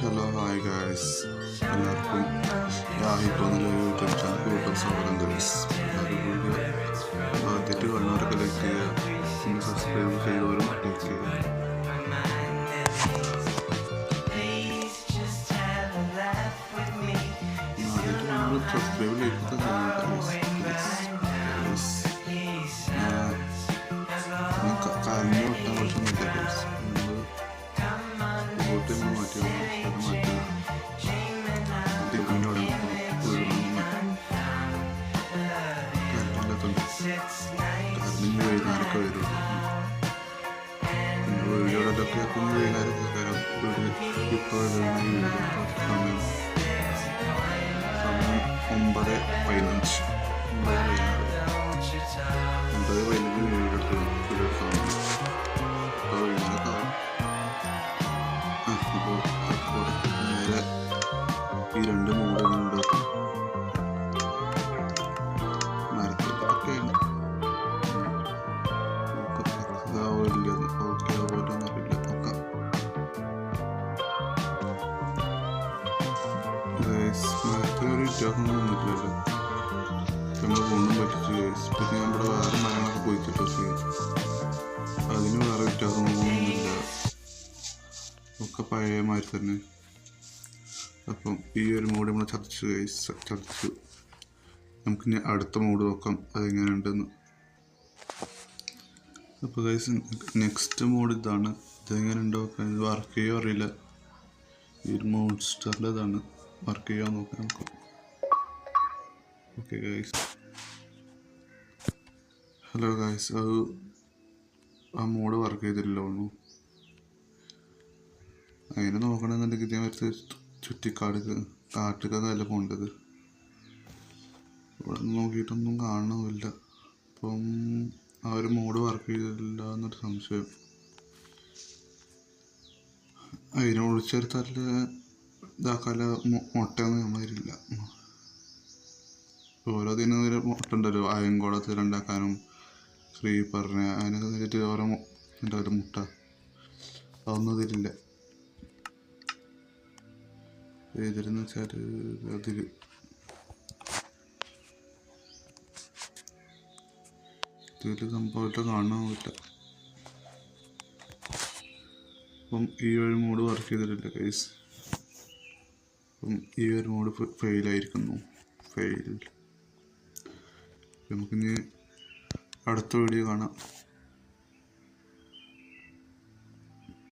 Hello hi guys, എല്ലാവർക്കും യാഹിബ് YouTube channel സ്വാഗതം guys. Video ആദ്യമായിട്ട് കാണുന്നവരൊക്കെ ലൈക്ക് ചെയ്യുക, പിന്നെ സബ്സ്ക്രൈബ് ചെയ്തവരും ലൈക്ക് ചെയ്യുക. ആദ്യമായിട്ട് കാണുന്നവർ സബ്സ്ക്രൈബ് ലൈക്ക് കാലിന് ഒട്ടാൻ കുറച്ചൊന്നുമില്ല ഗൈസ്. ബോട്ട് നമ്മൾ മാറ്റി കറണ്ടിന് വൈകുന്നേരമൊക്കെ വരുള്ളൂ. പിന്നെ വീഡിയോയിലൊക്കെ വൈകുന്നേരമൊക്കെ കയറാം. ഇപ്പോൾ സമയം 9:15 വീഡിയോയിലെടുത്ത് സമയം അപ്പോൾ വൈകുന്നേരമൊക്കെ ആവും. അപ്പോൾ നേരെ ഈ രണ്ട് മോഡലുണ്ടാക്കും. മരത്തിലൊക്കെയാണ് മരത്തിനൊരു വ്യത്യാസമൊന്നും വന്നിട്ടില്ലല്ലോ. നമ്മൾ കൊണ്ടും പറ്റിച്ച് ഗൈസ്. പിന്നെ നമ്മുടെ വേറെ മരങ്ങളൊക്കെ പോയിച്ചിട്ടോ അതിന് വേറെ വ്യത്യാസമൊന്നുമില്ല, ഒക്കെ പഴയ മാതിരി തന്നെ. അപ്പം ഈ ഒരു മോഡ് നമ്മൾ ചതച്ചു. നമുക്കിനി അടുത്ത മോഡ് നോക്കാം അതെങ്ങനെ ഉണ്ടെന്ന്. അപ്പോൾ ഗൈസ്, നെക്സ്റ്റ് മോഡ് ഇതാണ്. ഇതെങ്ങനെ ഉണ്ടോ ഇത് വർക്ക് ചെയ്യുമോ അറിയില്ല. ഈ ഒരു മോൺസ്റ്ററിൽ ഇതാണ് വർക്ക് ചെയ്യാൻ നോക്കാം നമുക്ക്. ഓക്കെ ഗൈസ്, ഹലോ ഗൈസ്, അത് ആ മോഡ് വർക്ക് ചെയ്തിട്ടില്ല ഒന്നും. അതിനെ നോക്കണമെന്നുണ്ടെങ്കിൽ ഇതേമാതിരി കാട്ടിലൊക്കെ പോകേണ്ടത്. ഇവിടെ നോക്കിയിട്ടൊന്നും കാണുന്നില്ല. അപ്പം ആ ഒരു മോഡ് വർക്ക് ചെയ്തിട്ടില്ല എന്നൊരു സംശയം. അതിനെ ഒളിച്ചെടുത്താൽ ഇതാക്കാല മുട്ടയൊന്നും നമ്മളതിലില്ല. ഓരോ ദിനം ഒരു മുട്ട ഉണ്ടല്ലോ, അയൻകുളത്തിൽ ഉണ്ടാക്കാനും ക്രീപ്പറിനെ അതിനൊക്കെ വെച്ചിട്ട് ഓരോ ഉണ്ടാവില്ല മുട്ട. അതൊന്നും ഇതിലില്ല. ഇതിലെന്ന് വെച്ചാൽ ഇതിൽ സംഭവമായിട്ട് കാണാനില്ല. അപ്പം ഈ ഒരു മോഡ് വർക്ക് ചെയ്തിട്ടില്ല ഗൈസ്. അപ്പം ഈ ഒരു മോഡ് ഫെയിലായിരിക്കുന്നു. നമുക്കിനി അടുത്ത വീഡിയോ കാണാം.